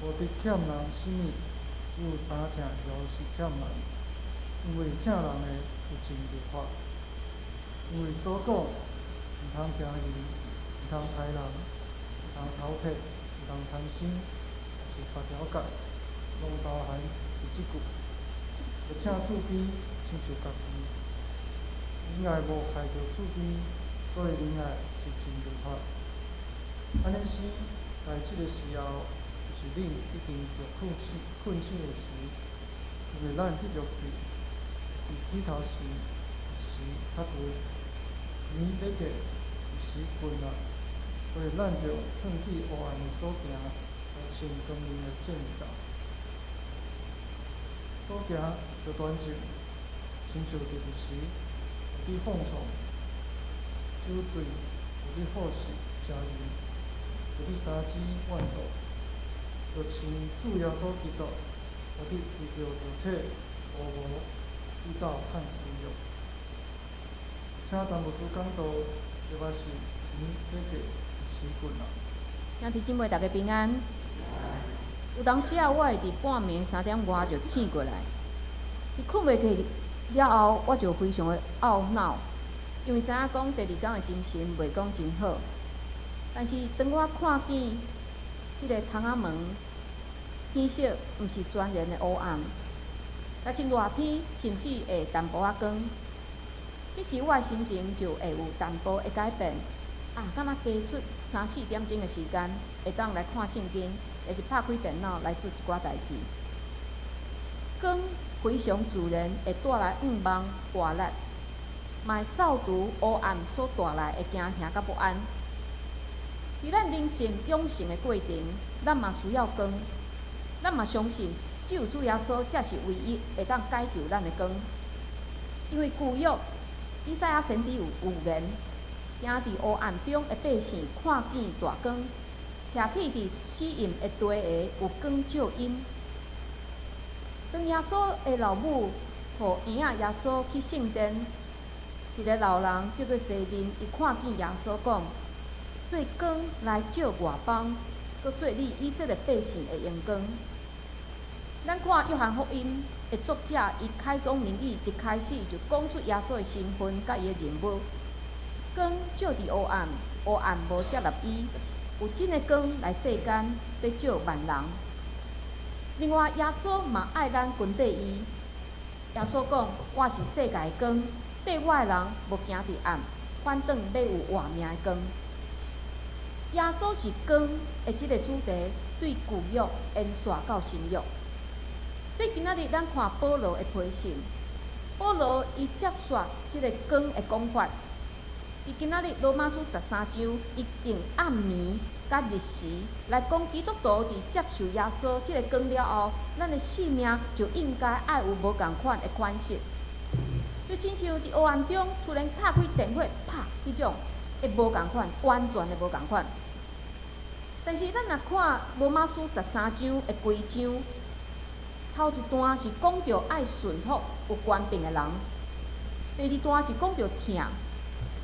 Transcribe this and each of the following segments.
无得欠人什物，只有三疼就是欠人。因为疼人的有情就法，因为所讲毋通惊人，毋通杀人，毋通偷摕，毋通贪心，也是8条戒，拢包含有即句。要疼厝边，亲像家己。仁爱无害着厝边，所以仁爱是真如法。安尼时，在即个时候，就是恁一定着困醒的时，因为咱得着去，伫起头时较贵，年要过时困啦，所以咱着转去黑暗的所行，来穿光明的正道。所行着端正，亲像日时有伫放创，酒醉有伫好事食盐，有伫三支万道，着亲主耶稣基督，有伫为着肉体无无遇到和需要。请陈牧师讲道，特别是年要过时棍啦。兄弟姊妹，大家平安。有当时啊，我会伫半暝3点外就醒过来。伫困袂去了后，我就非常的懊恼，因为知影讲第2天的精神袂讲真好。但是当我看见迄个窗仔门，天色毋是全然的黑暗，但是热天甚至会淡薄仔光。迄时我的心情就会有淡薄的改变。敢若加出3、4点钟的时间，会当来看圣经，也是拍开电脑来做一寡代志。光非常自然会带来茫活力，嘛会扫除黑暗所带来的惊吓甲不安。伫咱人生养成的过程，咱嘛需要光，咱嘛相信只有主耶稣才是唯一会当解救咱的光。因为旧约以赛亚先知有言。行伫黑暗中的百姓看见大光，徛起伫死荫的地下有光照因。当耶稣的老母互婴仔耶稣去圣殿，一个老人叫做西面，伊看见耶稣讲：做光来照外邦，搁做你以色列百姓的阳光。咱看约翰福音的作者，伊开宗明义一开始就讲出耶稣的身份甲伊的任务。光照伫黑暗，黑暗无接纳伊，有真的光来世间，要照万人。另外，耶稣嘛爱咱跟缀伊。耶稣讲：我是世界的光，缀我的人无行伫暗，反倒要有活命的光。耶稣是光的即个主题，对旧约延续到新约。所以今仔日咱看保罗的批信，保罗伊接续即个光的讲法。伊今仔日罗马书13章，伊用暗暝甲日时来讲基督徒伫接受耶稣即个光了后，咱的性命就应该爱有无共款的款式。就亲像伫黑暗中突然拍开电火，啪，迄种会无共款，完全的无共款。但是咱若看罗马书13章的规章，头一段是讲着爱顺服有权柄的人，第2段是讲着疼。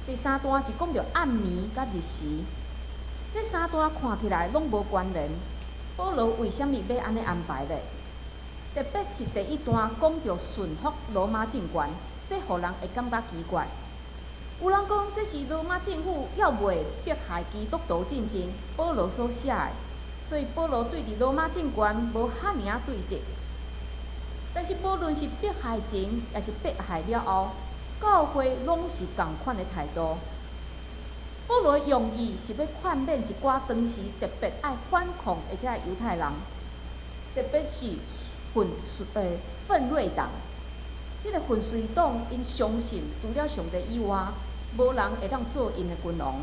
第3段是讲着暗暝甲日时，这3段看起来拢无关联。保罗为虾米要安尼安排呢？特别是第1段讲着顺服罗马政权，这互人会感觉奇怪。有人讲这是罗马政府要袂迫害基督徒进前，保罗所写的，所以保罗对伫罗马政权无遐尔啊对敌。但是无论是迫害前，也是迫害了后，教会拢是同款的态度。保罗用意是要劝勉一寡当时特别爱反抗的这犹太人，特别是奋锐党。这个奋锐党因相信，除了上帝以外，无人会当做因的君王。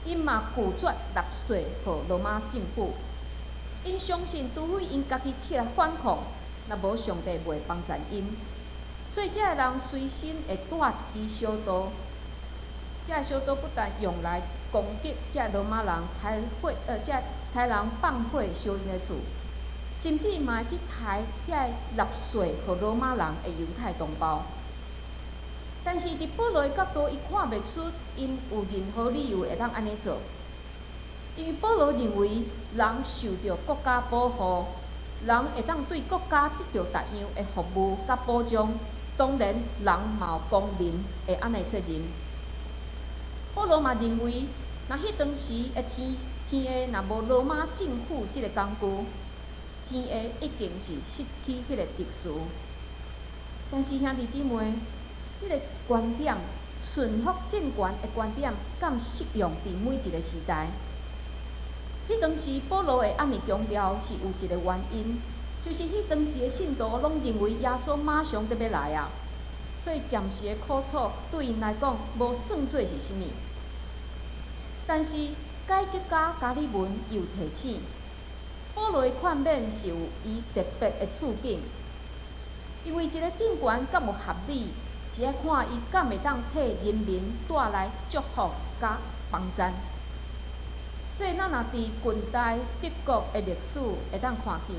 因嘛拒绝纳税给罗马政府。因相信，除非因家己起来反抗，若无上帝袂帮助因。所以，这个人随身会带一支小刀，这个小刀不但用来攻击这罗马人这人放火烧因的厝，甚至嘛会去杀这纳税给罗马人的犹太同胞。但是，伫保罗的角度，伊看袂出因有任何理由会当安尼做。因为保罗认为人受到国家保护，人会当对国家得到逐样的服务甲保障，当然人嘛有公民的安尼责任。保罗嘛认为，若迄当时的天下若无罗马政府即个工具，天下已经是失去迄个特殊。但是兄弟姊妹，即个观点，顺服政权的观点，敢适用伫每一个时代？迄当时保罗会安尼强调，是有一个原因，就是迄当时的信徒拢认为耶稣马上就要来啊，所以暂时的苦楚对因来讲无算做是啥物。但是改革家加里文又提醒，保罗的劝勉是有伊特别的处境，因为一个政权敢有合理，是爱看伊敢会当替人民带来祝福甲帮赞。所以咱若伫近代德国的历史会当看见，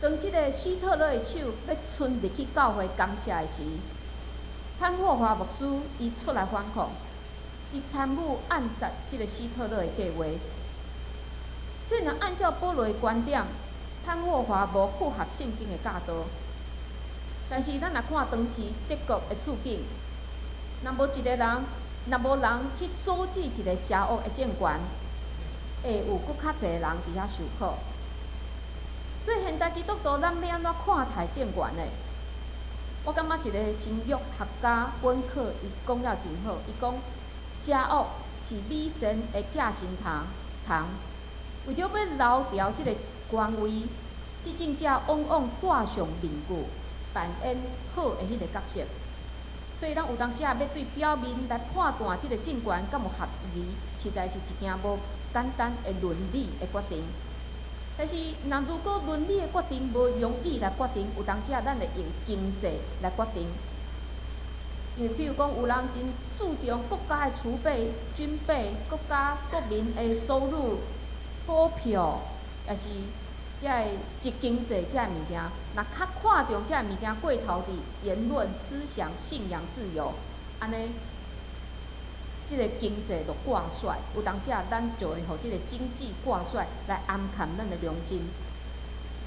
当即个希特勒的手要伸入去教会攻下的时，潘霍华牧师伊出来反抗，伊参与暗杀即个希特勒的计划。所以若按照保罗的观点，潘霍华无符合圣经的教导。但是咱若看当时德国的处境，若无一个人，若无人去阻止一个邪恶的政权，会有搁较侪人伫遐受苦。所以现代基督徒咱要安怎看待政权呢？我感觉一个神学学家本克伊讲了真好，伊讲邪恶是美神的寄生虫，为着要留牢即个官位，即种者往往戴上面具，扮演好的迄个角色。所以咱有当时啊，要对表面来判断即个政权敢有合宜，实在是一件无简单的伦理的决定。但是，如果伦理的决定无容易来决定，有当时啊，咱会用经济来决定。因为，比如讲，有人真注重国家的储备、军备、国民的收入、股票，也是经济这物件，若较看重这物件过头伫言论、思想、信仰自由，安尼，即个经济就挂帅。有当时啊，咱就会互即个经济挂帅来暗砍咱的良心。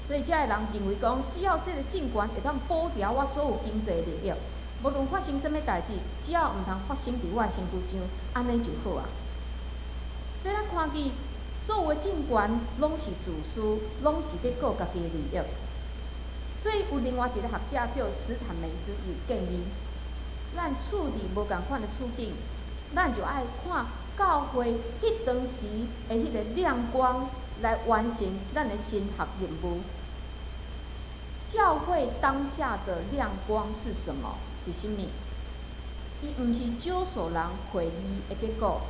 所以，遮个人认为讲，只要即个政权会当保调我所有经济利益，无论发生什物代志，只要毋通发生伫我的身躯上，安尼就好啊。所以咱看见。所有的政权拢是自私，拢是伫顾家己的利益。所以有另外一个学者叫史坦梅兹有建议，咱处理无共款的处境，咱就爱看教会迄当时的迄个亮光来完成咱的神学任务。教会当下的亮光是什么？是啥物？伊毋是少数人会议的结果。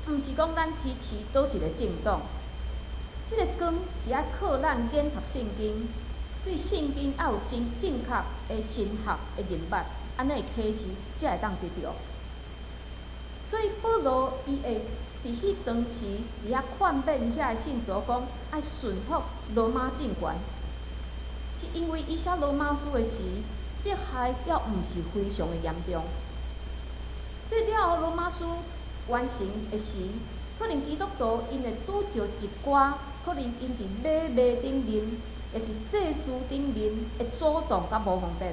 毋是讲咱支持倒一个政党，即个光是爱靠咱研读圣经，对圣经要有正确的神学的认捌，安尼的启示才会当得到。所以保罗伊会伫迄当时伫遐劝勉遐个信徒讲，爱顺服罗马政权，是因为伊写罗马书的时，迫害要毋是非常的严重，所以了后罗马书完成的时，可能基督徒因会拄着一寡，可能因伫马顶面，也是祭司顶面会阻挡甲无方便，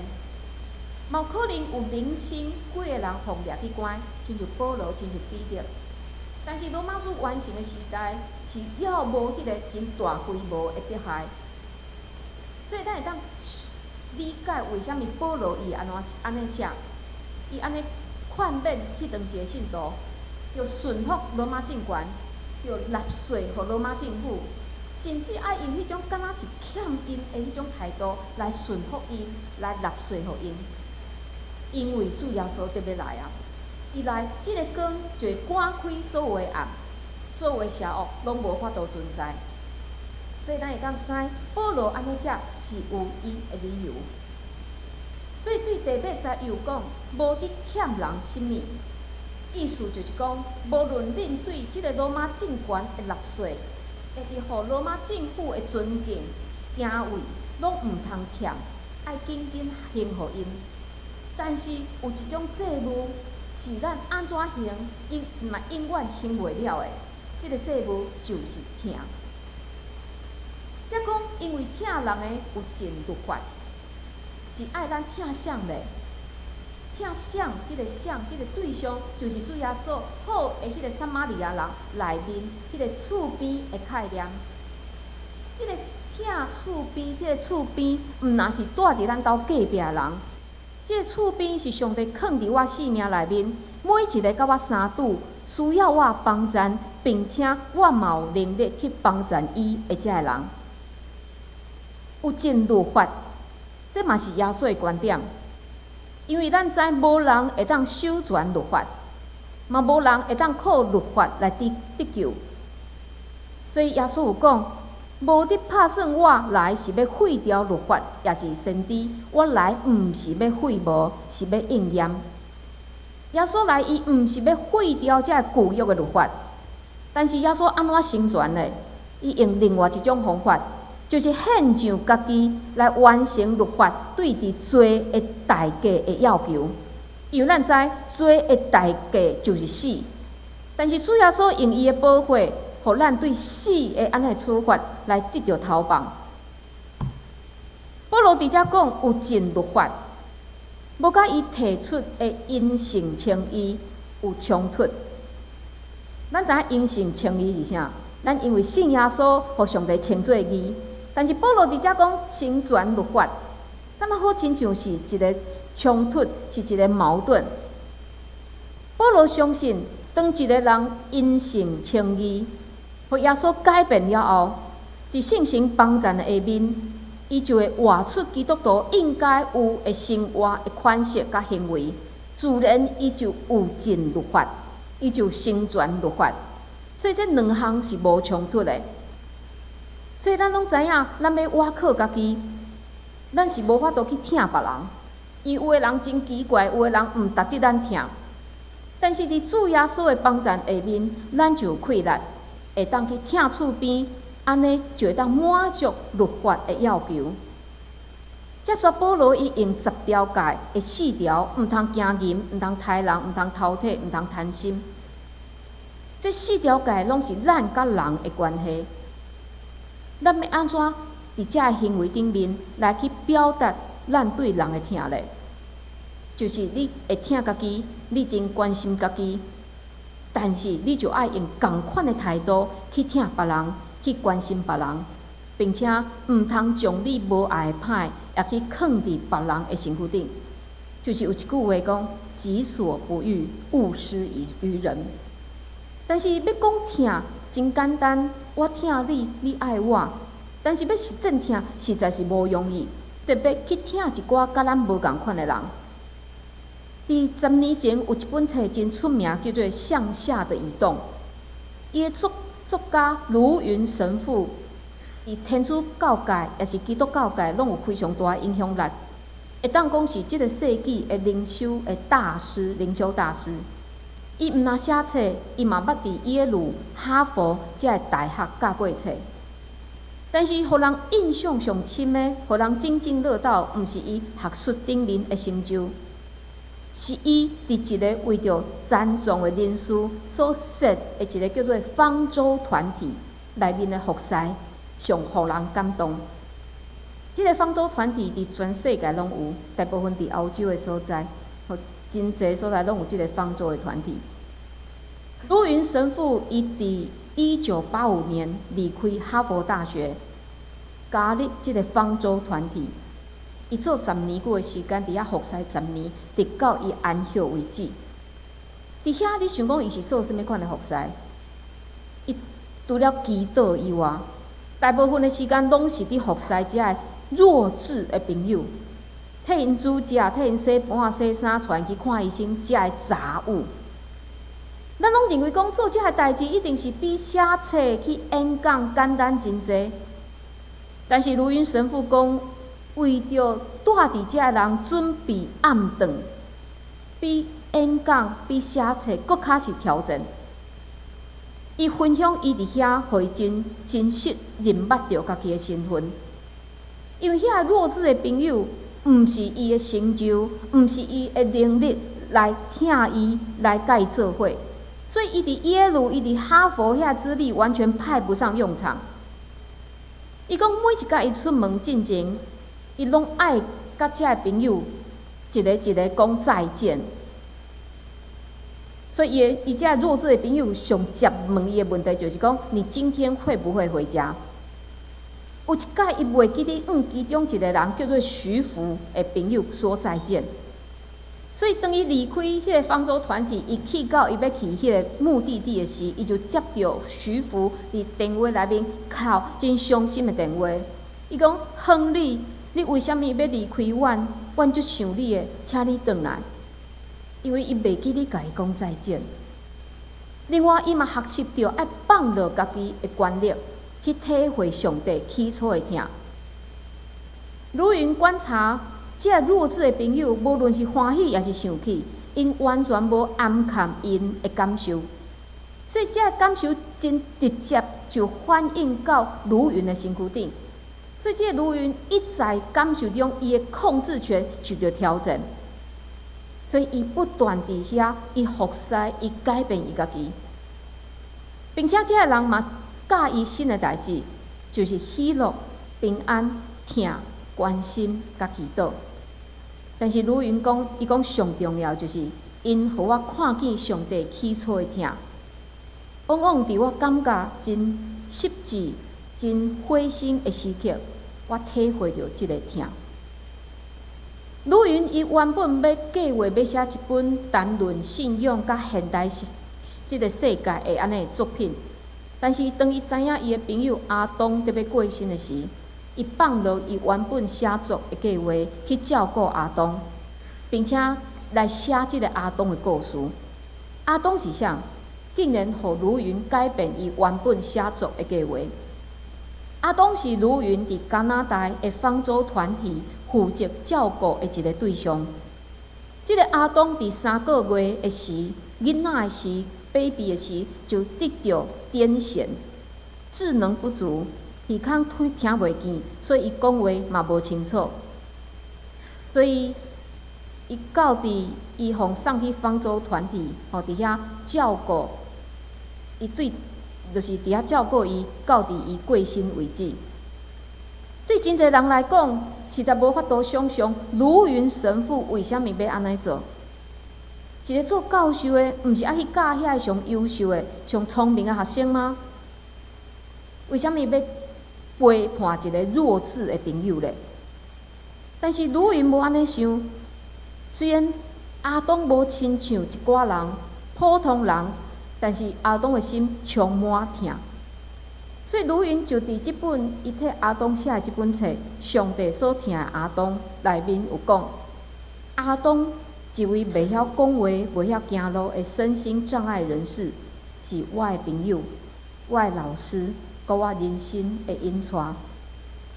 嘛有可能有零星几个人互掠去关，亲像保罗，亲像彼得。但是罗马书完成的时代，是了无迄个真大规模的迫害，所以咱会当理解为虾米保罗伊安尼写，伊安尼劝勉迄当时的信徒。要顺服罗马政权，要纳税互罗马政府，甚至爱用迄种敢若是欠因的迄种态度来顺服因，来纳税互因。因为主耶稣特别来啊，伊来，即个光就会赶开所有的暗，所有的邪恶拢无法度存在。所以咱会当知保罗安尼写是有伊的理由。所以对第八节又讲，无得欠人什物。意思就是讲，无论恁对即个罗马政权的纳税，也是互罗马政府的尊敬、敬畏，拢毋通欠，爱紧紧行互因。但是有一种债务是咱安怎行，因嘛永远行袂了的，即个祭物就是疼。则讲，因为疼人的有尽律法，是爱咱疼谁咧？疼谁？即个谁？即个对象就是主耶稣好的迄个撒玛利亚人内面迄个厝边的概念。即个疼厝边，即个厝边，毋若是住伫咱兜隔壁人。即个厝边是上帝放伫我生命内面，每一个甲我相拄，需要我帮衬，并且我嘛有能力去帮衬伊的遮个人。有尽律法，这嘛是耶稣的观点。因为咱知无人会当守全律法，嘛无人会当靠律法来得救。所以耶稣有讲，无得打算我来是要废掉律法，也是先知，我来毋是要废无，是要应验。耶稣来，伊毋是要废掉这旧约的律法，但是耶稣安怎成全呢？伊用另外一种方法。就是献上家己来完成律法对伫罪的代价的要求，因为咱知罪的代价就是死，但是主耶稣用伊的保护，互咱对死的安尼处罚来得到逃亡。保罗伫遮讲有尽律法，无甲伊提出的因信称义有冲突。咱知影因信称义是啥？咱因为信耶稣，互上帝称作义。但是保罗伫遮讲成全律法，感觉好亲像是一个冲突，是一个矛盾。保罗相信，当一个人因信称义，互耶稣改变了后，伫信心帮衬的下面，伊就会活出基督徒应该有的生活的款式甲行为，自然伊就有尽律法，伊就成全律法。所以这两项是无冲突的。所以咱拢知影，咱要倚靠家己，咱是无法度去疼别人。因有的人真奇怪，有的人毋值得咱疼。但是伫主耶稣的帮衬下面，咱就有气力，会当去疼厝边，安尼就会当满足律法的要求。接着保罗伊用10条诫的4条，毋通行淫，毋通杀人，毋通偷窃，毋通贪心。这4条诫拢是咱甲人的关系。咱要安怎伫遮个行为顶面来去表达咱对人的疼咧？就是你会疼家己，你真关心家己，但是你就爱用同款的态度去疼别人，去关心别人，并且毋通将你无爱的歹也去放伫别人的身躯顶。就是有一句话讲：“己所不欲，勿施于人。”但是要讲疼，真简单。我疼你，你爱我，但是要实践疼，实在是无容易。特别去疼一寡甲咱无共款的人。伫10年前有一本册真出名，叫做《向下的移动》。伊的作家卢云神父，伫天主教界也是基督教界，拢有非常大的影响力。会当讲是即个世纪的灵修的大师，灵修大师。伊毋若写册，伊嘛捌伫耶鲁、哈佛遮个大学教过册。但是，互人印象上深的，互人津津乐道，毋是伊学术顶面的成就，是伊伫一个为着赞颂的人士所设的一个叫做方舟团体内面的服侍，上互人感动。即个方舟团体伫全世界拢有，大部分伫欧洲的所在。真侪所在拢有即个方舟的团体。卢云神父伊伫1985年离开哈佛大学，加入即个方舟团体。伊做10年久的时间，伫遐服侍10年，直到伊安息为止。伫遐，你想讲伊是做甚物款的服侍？伊除了祈祷以外，大部分的时间拢是伫服侍遮个弱智的朋友。替因煮食，替因洗盘、洗衫，带因去看医生，遮个杂物。咱拢认为讲做遮个代志一定是比写册去演讲简单真济。但是卢云神父讲，为着住伫遮个人准备暗顿，比演讲、比写册搁较是挑战。伊分享伊伫遐，互伊真实认捌着家己的身份，因为遐弱智的朋友。毋是伊的成就，毋是伊的能力来疼伊，来甲伊做伙，所以伊伫耶鲁、伊伫哈佛遐资历完全派不上用场。伊讲每一摆伊出门进前，伊拢爱甲遮个朋友一个一个讲再见。所以伊遮弱智的朋友上接问伊的问题就是讲：你今天会不会回家？有一摆伊袂记得其中一个人叫做徐福的朋友说再见。所以当伊离开迄个方舟团体，伊去到伊要去迄个目的地的时，伊就接到徐福伫电话内面靠真伤心的电话。伊讲：亨利，你为什么要离开阮？阮足想你的，请你转来。因为伊袂记得甲伊讲再见。另外，伊嘛学习到爱放落家己的权力，去体会上帝起初的疼。如云观察这弱智的朋友，无论是欢喜也是生气，因完全无暗藏因的感受，所以这感受真直接就反映到如云的身躯顶。所以这如云一在感受中，伊的控制权受到挑战。所以，伊不断伫遐，伊服侍，伊改变伊家己，并且这个人嘛，教伊新的代志，就是喜乐、平安、疼、关心、甲祈祷。但是如云讲，伊讲上重要就是，因互我看见上帝起初的疼，往往伫我感觉真失志、真灰心的时刻，我体会到即个疼。鲁云伊原本要计划要写一本谈论信仰甲现代即个世界的安尼作品，但是当伊知影伊的朋友阿东伫要过身的时，伊放落伊原本写作的计划去照顾阿东，并且来写即个阿东的故事。阿东是啥？竟然互鲁云改变伊原本写作的计划。阿东是鲁云伫加拿大的方舟团体负责照顾的一个对象。即个阿东伫3个月的时，囡仔的时 ，baby 的时，就得到癫痫，智能不足，耳孔听袂见，所以伊讲话嘛无清楚。所以伊到伫伊互送去方舟团体，伫遐照顾，伊对，就是伫遐照顾伊，到伫伊过身为止。对真侪人来讲，实在无法度想象卢云神父为虾米要安尼做。一个做教授的，毋是爱去教遐上优秀的、上聪明的学生吗？为虾米要背叛一个弱智的朋友咧？但是卢云无安尼想，虽然阿东无亲像一寡人普通人，但是阿东的心充满疼。所以卢云就伫即本伊替阿东写的即本册《上帝所疼的阿东》内面有讲，阿东一位袂晓讲话、袂晓行路的身心障碍人士，是我的朋友、我的老师，甲我人生的引带。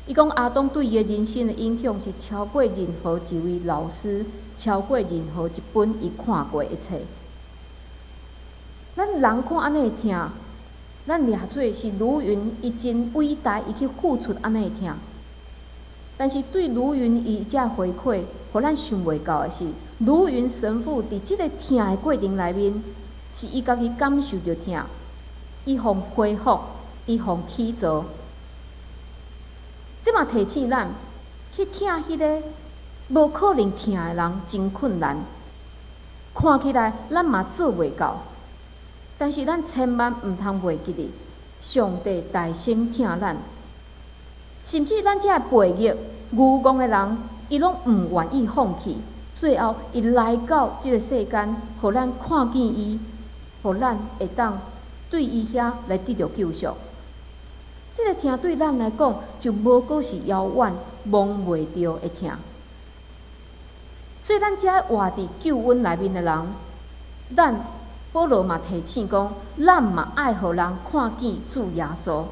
伊讲阿东对伊的人生的影响是超过任何一位老师，超过任何一本伊看过的册。咱人看安尼会疼。咱掠做是卢云，伊真伟大，伊去付出安尼疼。但是对卢云伊这回馈，互咱想袂到的是，卢云神父伫即个疼的过程内面，是伊家己感受着疼，伊互恢复，伊互起造。即嘛提醒咱，去疼迄个无可能疼的人真困难，看起来咱嘛做袂到。但是咱千万毋通袂记哩，上帝大声疼咱，甚至咱遮背逆、愚妄的人，伊拢毋愿意放弃。最后，伊来到即个世间，互咱看见伊，互咱会当对伊遐来得到救赎。即个疼对咱来讲，就无过是遥远、摸袂着的疼。所以，咱遮活伫救恩内面的人，咱。保罗嘛提醒讲，咱嘛爱互人看见主耶稣。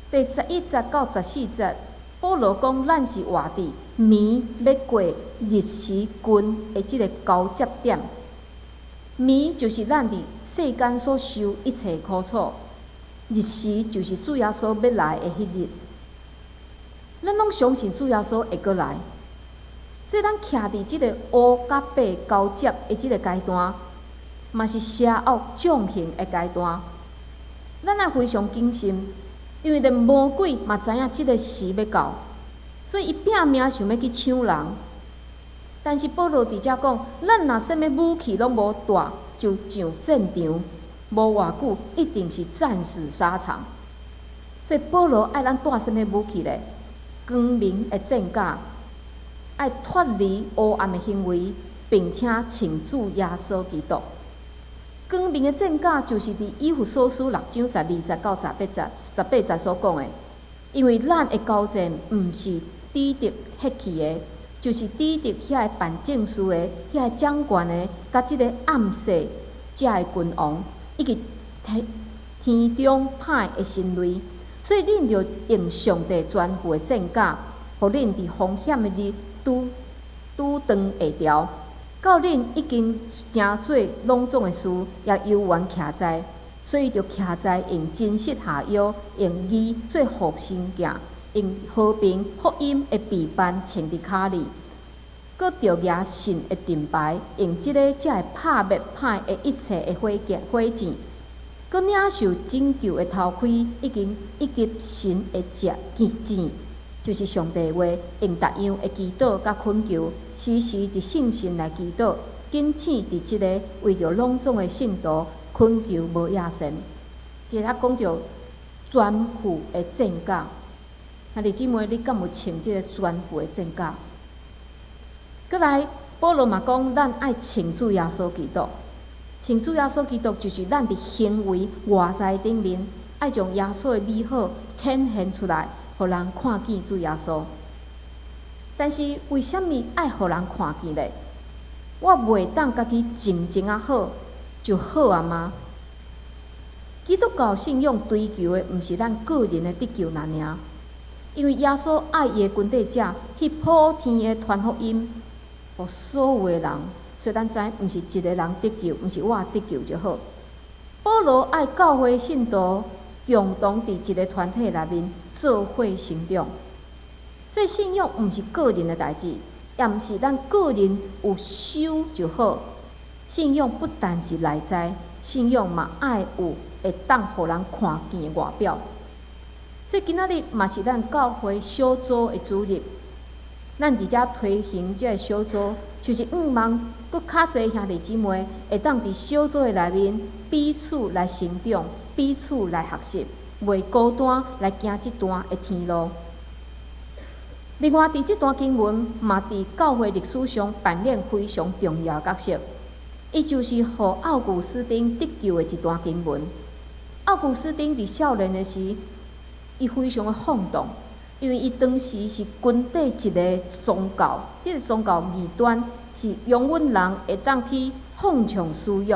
第11节到14节，保罗讲，咱是活伫暝要过日时君的即个交接点。暝就是咱伫世间所受一切苦楚，日时就是主耶稣要来的迄日。咱拢相信主耶稣会过来，所以咱徛伫即个乌甲白交接的即个阶段。嘛是邪恶降刑的阶段。咱也非常谨慎，因为连魔鬼嘛知影即个时要到，所以伊拼命想要去抢人。但是保罗伫遮讲，咱若啥物武器拢无带，就上战场，无偌久一定是战死沙场。所以保罗爱咱带啥物武器咧？光明的战甲，爱脱离黑暗的行为，并且请主耶稣基督。光明的战甲就是伫以弗所书6章12到18节所讲的，因为咱的交战毋是抵敌血气的，就是抵敌遐个办政事的、遐个掌权的，甲即个暗世遮的君王，以及天中歹的神类。所以恁着用上帝全部的战甲，互恁伫风险的日拄当下条。到恁已经诚做拢总的事，也犹原徛在，所以就徛在用真实下腰，用义做护身镜，用和平福音的臂膀穿伫骹里，搁着举神的盾牌，用即个才会拍灭歹的一切的火箭，搁领受拯救的头盔，以及神的剑。就是上帝话，用逐样的祈祷甲恳求，时时伫圣神来祈祷，谨请伫即个为着拢总的圣徒恳求无野神。接着讲着全副的战甲，兄弟姊妹，你敢有穿即个全副的战甲？搁来，保罗嘛讲，咱爱穿主耶稣基督，穿主耶稣基督就是咱伫行为外在顶面，爱将耶稣的美好呈现出来。互人看见主耶稣，但是为什么爱互人看见咧？我袂当家己静啊好就好啊吗？基督教信仰追求的毋是咱个人的得救尔，因为耶稣爱伊的军队者去普天的传福音，互所有的人。所以咱知毋是一个人得救，毋是我得救就好。保罗爱教会信徒共同伫一个团体内面做伙成长，所以信仰毋是个人的代志，也毋是咱个人有修就好。信仰不但是内在，信仰嘛爱有会当互人看见的外表。所以今仔日嘛是咱教会小组的主日，咱伫遮推行这个小组，就是望搁较侪兄弟姊妹会当伫小组的内面彼此来成长，彼此来学习。袂孤单来行即段的天路。另外，伫即段经文嘛，伫教会历史上扮演非常重要的角色。伊就是互奥古斯丁得救的一段经文。奥古斯丁伫少年的时，伊非常的放荡，因为伊当时是军队一个宗教，即个宗教异端是容允人会当去放纵私欲，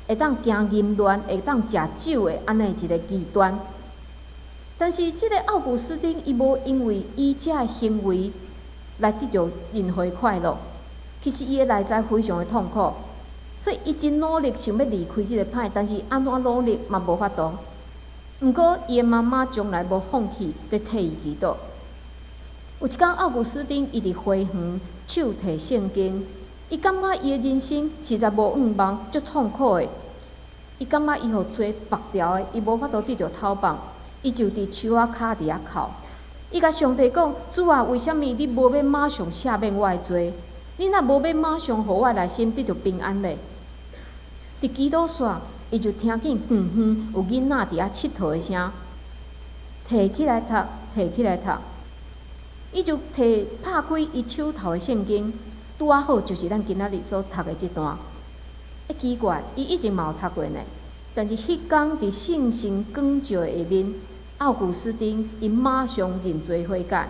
会当行淫乱，会当食酒的安尼一个异端。但是，即个奥古斯丁伊无因为伊遮的行为来得到任何快乐，其实伊的内在非常的痛苦，所以伊真努力想要离开即个歹，但是安怎努力嘛无法度。毋过，伊的妈妈从来无放弃咧替伊祈祷。有一天，奥古斯丁伊伫花园手提圣经，伊感觉伊的人生实在无愿望，足痛苦的。伊感觉伊互罪绑牢的，伊无法度得到透放。伊就伫树仔骹伫遐哭，伊甲上帝讲：主啊，为什么你无要马上赦免我的罪？你若无要马上互我内心得到平安咧？伫祈祷煞，伊就听见有囡仔伫遐佚佗的声，摕起来读。伊就拍开伊手头的圣经，拄啊好就是咱今仔日所读的即段。奇怪，伊以前嘛有读过呢。但是迄天伫圣神光照的下面，奥古斯丁伊马上认罪悔改，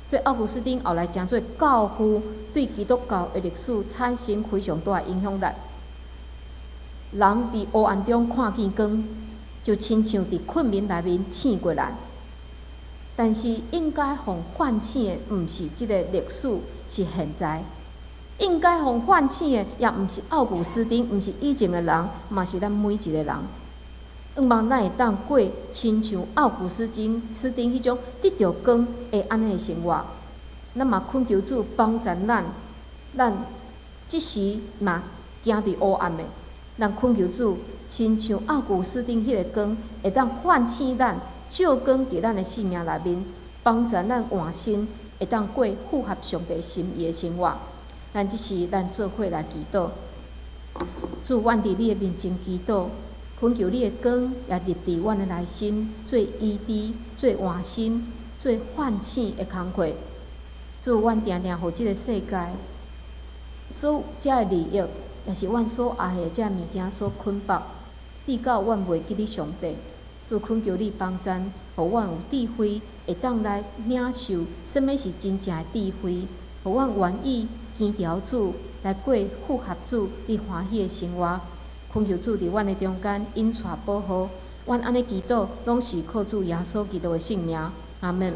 所以奥古斯丁后来成做教父，对基督教的历史产生非常大的影响力。人伫黑暗中看见光，就亲像伫困眠内面醒过来。但是应该互唤醒的，毋是即个历史，是现在。应该互唤醒的，也毋是奥古斯丁，毋是以前的人，嘛是咱每一个人。希望咱会当过亲像奥古斯丁迄种得到光的安尼的生活。咱嘛恳求主帮助咱即时嘛行伫黑暗的，咱恳求主，亲像奥古斯丁迄个光，会当唤醒咱，照光伫咱的生命内面，帮助咱换心，会当过符合上帝心意的生活。咱即时咱做伙来祈祷，主，阮伫你的面前祈祷，恳求你的光也入伫阮的内心，做医治、做换心、做唤醒的工课。主，阮定定互即个世界所有遮的利益，也是阮所爱的遮物件所捆绑，直到阮袂记你上帝。主，恳求你帮助，互阮有智慧，会当来领受什么是真正的智慧，互阮愿意坚调主，来过符合主你欢喜的生活。恳求主伫阮的中间引带保护，阮安尼祈祷，拢是靠主耶稣基督的圣名。阿门。